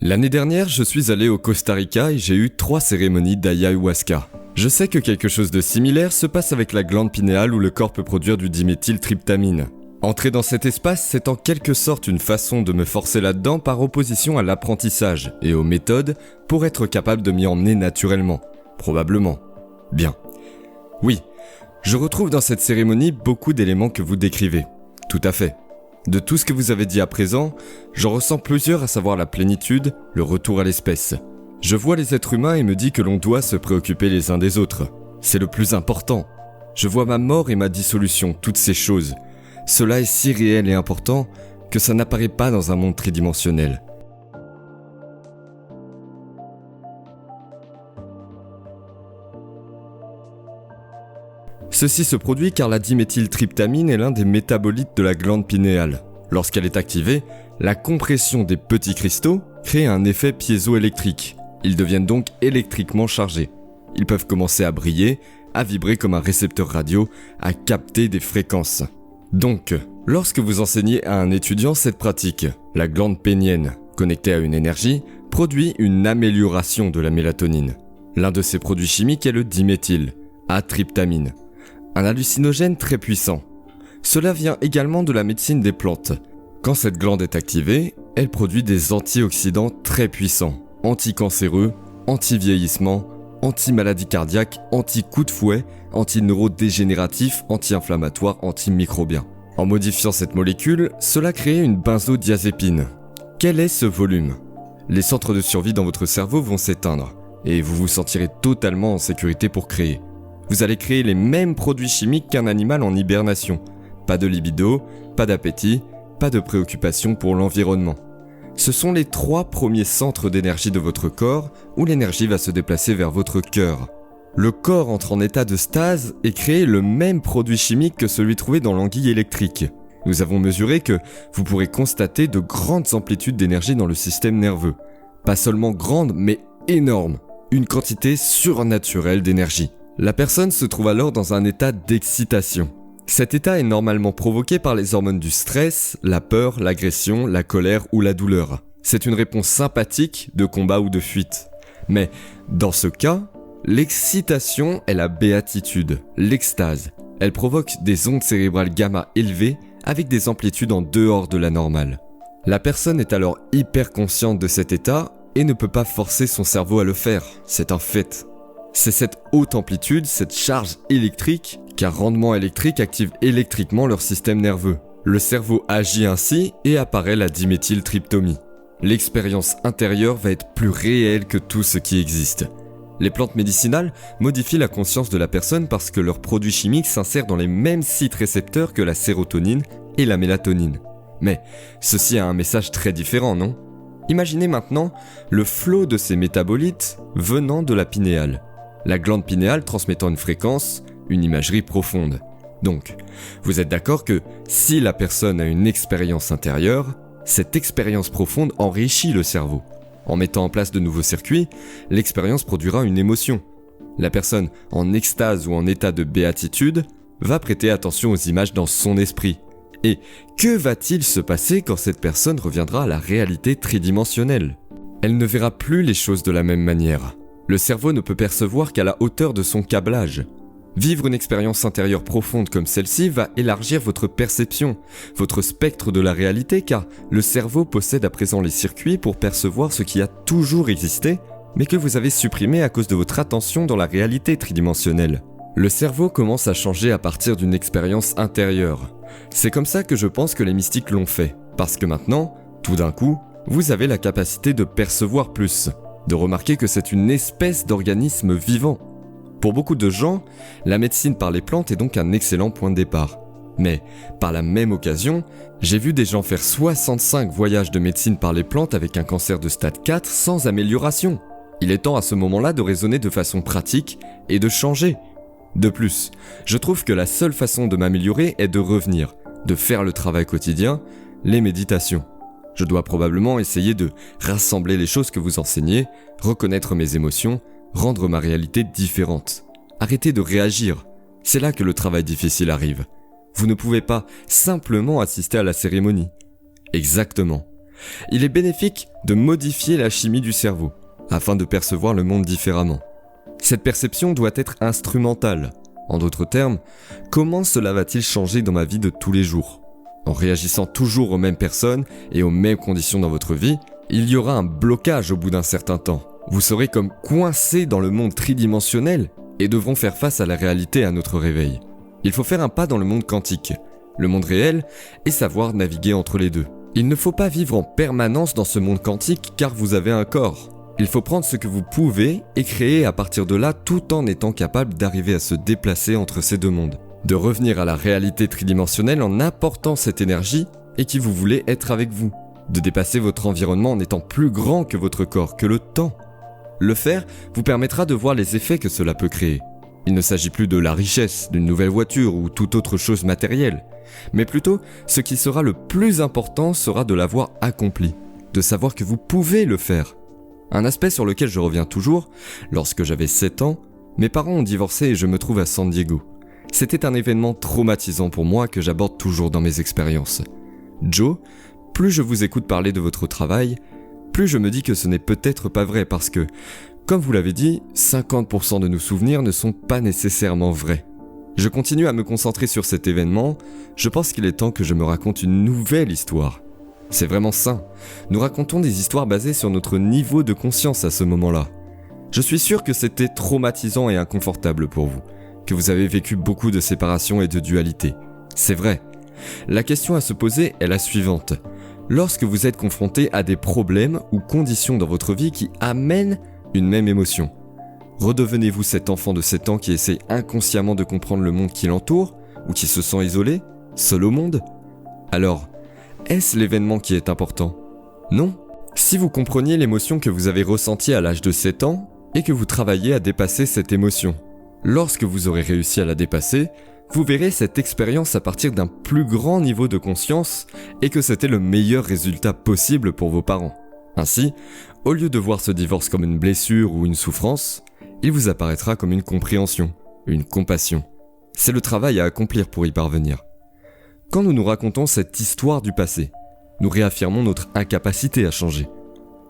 L'année dernière, je suis allé au Costa Rica et j'ai eu 3 cérémonies d'ayahuasca. Je sais que quelque chose de similaire se passe avec la glande pinéale où le corps peut produire du diméthyltryptamine. Entrer dans cet espace, c'est en quelque sorte une façon de me forcer là-dedans par opposition à l'apprentissage et aux méthodes pour être capable de m'y emmener naturellement. Probablement. Bien. Oui, je retrouve dans cette cérémonie beaucoup d'éléments que vous décrivez. Tout à fait. De tout ce que vous avez dit à présent, j'en ressens plusieurs, à savoir la plénitude, le retour à l'espèce. Je vois les êtres humains et me dis que l'on doit se préoccuper les uns des autres. C'est le plus important. Je vois ma mort et ma dissolution, toutes ces choses. Cela est si réel et important que ça n'apparaît pas dans un monde tridimensionnel. Ceci se produit car la diméthyltryptamine est l'un des métabolites de la glande pinéale. Lorsqu'elle est activée, la compression des petits cristaux crée un effet piézoélectrique. Ils deviennent donc électriquement chargés. Ils peuvent commencer à briller, à vibrer comme un récepteur radio, à capter des fréquences. Donc, lorsque vous enseignez à un étudiant cette pratique, la glande pénienne, connectée à une énergie, produit une amélioration de la mélatonine. L'un de ces produits chimiques est le diméthyl, atryptamine. Un hallucinogène très puissant. Cela vient également de la médecine des plantes. Quand cette glande est activée, elle produit des antioxydants très puissants, anticancéreux, anti-vieillissement, anti-maladie cardiaque, anti-coup de fouet, anti-neurodégénératif, anti-inflammatoire, antimicrobien. En modifiant cette molécule, cela crée une benzodiazépine. Quel est ce volume ? Les centres de survie dans votre cerveau vont s'éteindre et vous vous sentirez totalement en sécurité pour créer. Vous allez créer les mêmes produits chimiques qu'un animal en hibernation. Pas de libido, pas d'appétit, pas de préoccupation pour l'environnement. Ce sont les 3 premiers centres d'énergie de votre corps où l'énergie va se déplacer vers votre cœur. Le corps entre en état de stase et crée le même produit chimique que celui trouvé dans l'anguille électrique. Nous avons mesuré que vous pourrez constater de grandes amplitudes d'énergie dans le système nerveux. Pas seulement grandes, mais énormes. Une quantité surnaturelle d'énergie. La personne se trouve alors dans un état d'excitation. Cet état est normalement provoqué par les hormones du stress, la peur, l'agression, la colère ou la douleur. C'est une réponse sympathique de combat ou de fuite. Mais dans ce cas, l'excitation est la béatitude, l'extase. Elle provoque des ondes cérébrales gamma élevées avec des amplitudes en dehors de la normale. La personne est alors hyper consciente de cet état et ne peut pas forcer son cerveau à le faire, c'est un fait. C'est cette haute amplitude, cette charge électrique, qu'un rendement électrique active électriquement leur système nerveux. Le cerveau agit ainsi et apparaît la diméthyltryptomie. L'expérience intérieure va être plus réelle que tout ce qui existe. Les plantes médicinales modifient la conscience de la personne parce que leurs produits chimiques s'insèrent dans les mêmes sites récepteurs que la sérotonine et la mélatonine. Mais ceci a un message très différent, non ? Imaginez maintenant le flot de ces métabolites venant de la pinéale. La glande pinéale transmettant une fréquence, une imagerie profonde. Donc, vous êtes d'accord que si la personne a une expérience intérieure, cette expérience profonde enrichit le cerveau. En mettant en place de nouveaux circuits, l'expérience produira une émotion. La personne en extase ou en état de béatitude va prêter attention aux images dans son esprit. Et que va-t-il se passer quand cette personne reviendra à la réalité tridimensionnelle ? Elle ne verra plus les choses de la même manière. Le cerveau ne peut percevoir qu'à la hauteur de son câblage. Vivre une expérience intérieure profonde comme celle-ci va élargir votre perception, votre spectre de la réalité, car le cerveau possède à présent les circuits pour percevoir ce qui a toujours existé, mais que vous avez supprimé à cause de votre attention dans la réalité tridimensionnelle. Le cerveau commence à changer à partir d'une expérience intérieure. C'est comme ça que je pense que les mystiques l'ont fait, parce que maintenant, tout d'un coup, vous avez la capacité de percevoir plus, de remarquer que c'est une espèce d'organisme vivant. Pour beaucoup de gens, la médecine par les plantes est donc un excellent point de départ. Mais, par la même occasion, j'ai vu des gens faire 65 voyages de médecine par les plantes avec un cancer de stade 4 sans amélioration. Il est temps à ce moment-là de raisonner de façon pratique et de changer. De plus, je trouve que la seule façon de m'améliorer est de revenir, de faire le travail quotidien, les méditations. Je dois probablement essayer de rassembler les choses que vous enseignez, reconnaître mes émotions, rendre ma réalité différente. Arrêtez de réagir. C'est là que le travail difficile arrive. Vous ne pouvez pas simplement assister à la cérémonie. Exactement. Il est bénéfique de modifier la chimie du cerveau, afin de percevoir le monde différemment. Cette perception doit être instrumentale. En d'autres termes, comment cela va-t-il changer dans ma vie de tous les jours ? En réagissant toujours aux mêmes personnes et aux mêmes conditions dans votre vie, il y aura un blocage au bout d'un certain temps. Vous serez comme coincé dans le monde tridimensionnel et devront faire face à la réalité à notre réveil. Il faut faire un pas dans le monde quantique, le monde réel, et savoir naviguer entre les deux. Il ne faut pas vivre en permanence dans ce monde quantique car vous avez un corps. Il faut prendre ce que vous pouvez et créer à partir de là tout en étant capable d'arriver à se déplacer entre ces deux mondes. De revenir à la réalité tridimensionnelle en apportant cette énergie et qui vous voulez être avec vous. De dépasser votre environnement en étant plus grand que votre corps, que le temps. Le faire vous permettra de voir les effets que cela peut créer. Il ne s'agit plus de la richesse, d'une nouvelle voiture ou toute autre chose matérielle, mais plutôt ce qui sera le plus important sera de l'avoir accompli, de savoir que vous pouvez le faire. Un aspect sur lequel je reviens toujours, lorsque j'avais 7 ans, mes parents ont divorcé et je me trouve à San Diego. C'était un événement traumatisant pour moi que j'aborde toujours dans mes expériences. Joe, plus je vous écoute parler de votre travail, plus je me dis que ce n'est peut-être pas vrai parce que, comme vous l'avez dit, 50% de nos souvenirs ne sont pas nécessairement vrais. Je continue à me concentrer sur cet événement, je pense qu'il est temps que je me raconte une nouvelle histoire. C'est vraiment sain, nous racontons des histoires basées sur notre niveau de conscience à ce moment-là. Je suis sûr que c'était traumatisant et inconfortable pour vous, que vous avez vécu beaucoup de séparation et de dualité. C'est vrai. La question à se poser est la suivante. Lorsque vous êtes confronté à des problèmes ou conditions dans votre vie qui amènent une même émotion, redevenez-vous cet enfant de 7 ans qui essaie inconsciemment de comprendre le monde qui l'entoure ou qui se sent isolé, seul au monde ? Alors, est-ce l'événement qui est important ? Non. Si vous compreniez l'émotion que vous avez ressentie à l'âge de 7 ans et que vous travaillez à dépasser cette émotion, lorsque vous aurez réussi à la dépasser, vous verrez cette expérience à partir d'un plus grand niveau de conscience et que c'était le meilleur résultat possible pour vos parents. Ainsi, au lieu de voir ce divorce comme une blessure ou une souffrance, il vous apparaîtra comme une compréhension, une compassion. C'est le travail à accomplir pour y parvenir. Quand nous nous racontons cette histoire du passé, nous réaffirmons notre incapacité à changer.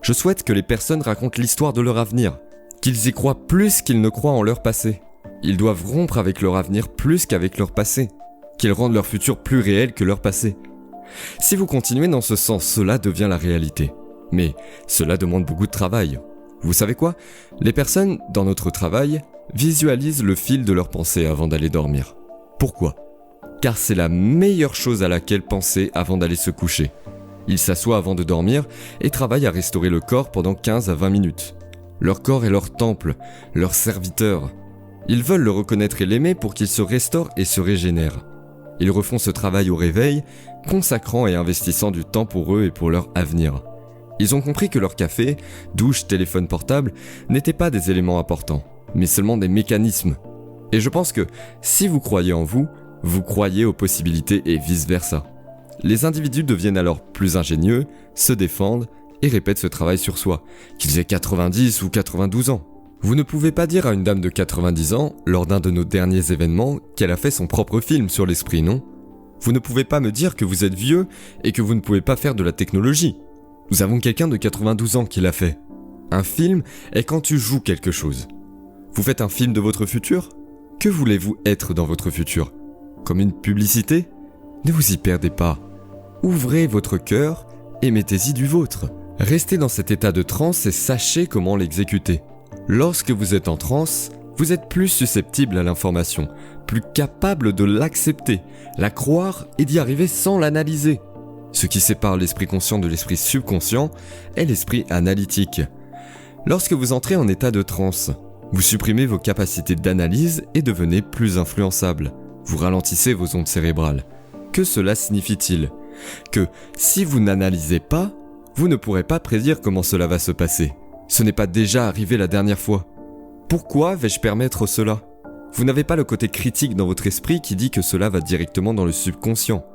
Je souhaite que les personnes racontent l'histoire de leur avenir, qu'ils y croient plus qu'ils ne croient en leur passé. Ils doivent rompre avec leur avenir plus qu'avec leur passé, qu'ils rendent leur futur plus réel que leur passé. Si vous continuez dans ce sens, cela devient la réalité. Mais cela demande beaucoup de travail. Vous savez quoi ? Les personnes, dans notre travail, visualisent le fil de leurs pensées avant d'aller dormir. Pourquoi ? Car c'est la meilleure chose à laquelle penser avant d'aller se coucher. Ils s'assoient avant de dormir et travaillent à restaurer le corps pendant 15 à 20 minutes. Leur corps est leur temple, leur serviteur. Ils veulent le reconnaître et l'aimer pour qu'il se restaure et se régénère. Ils refont ce travail au réveil, consacrant et investissant du temps pour eux et pour leur avenir. Ils ont compris que leur café, douche, téléphone portable n'étaient pas des éléments importants, mais seulement des mécanismes. Et je pense que si vous croyez en vous, vous croyez aux possibilités et vice-versa. Les individus deviennent alors plus ingénieux, se défendent et répètent ce travail sur soi, qu'ils aient 90 ou 92 ans. Vous ne pouvez pas dire à une dame de 90 ans, lors d'un de nos derniers événements, qu'elle a fait son propre film sur l'esprit, non ? Vous ne pouvez pas me dire que vous êtes vieux et que vous ne pouvez pas faire de la technologie. Nous avons quelqu'un de 92 ans qui l'a fait. Un film est quand tu joues quelque chose. Vous faites un film de votre futur ? Que voulez-vous être dans votre futur ? Comme une publicité ? Ne vous y perdez pas. Ouvrez votre cœur et mettez-y du vôtre. Restez dans cet état de transe et sachez comment l'exécuter. Lorsque vous êtes en transe, vous êtes plus susceptible à l'information, plus capable de l'accepter, la croire et d'y arriver sans l'analyser. Ce qui sépare l'esprit conscient de l'esprit subconscient est l'esprit analytique. Lorsque vous entrez en état de transe, vous supprimez vos capacités d'analyse et devenez plus influençable. Vous ralentissez vos ondes cérébrales. Que cela signifie-t-il ? Que si vous n'analysez pas, vous ne pourrez pas prédire comment cela va se passer. Ce n'est pas déjà arrivé la dernière fois. Pourquoi vais-je permettre cela ? Vous n'avez pas le côté critique dans votre esprit qui dit que cela va directement dans le subconscient.